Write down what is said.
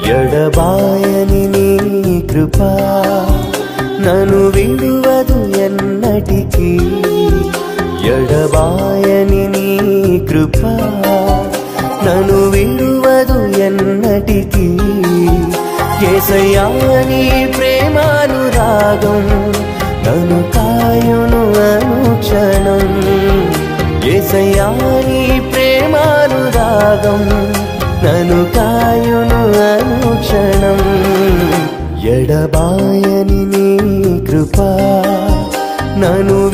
ఎడబాయని నీ కృప నన్ను విడువదు ఎన్నటికీ. ఎడబాయని నీ కృప నన్ను విడువదు ఎన్నటికీ. యేసయ్యా నీ ప్రేమానురాగం నన్ను కాయును అనుక్షణం. యేసయ్యా నీ ప్రేమానురాగం నన్ను కాయును అనుక్షణం. ఎడబాయని నీ కృప నన్ను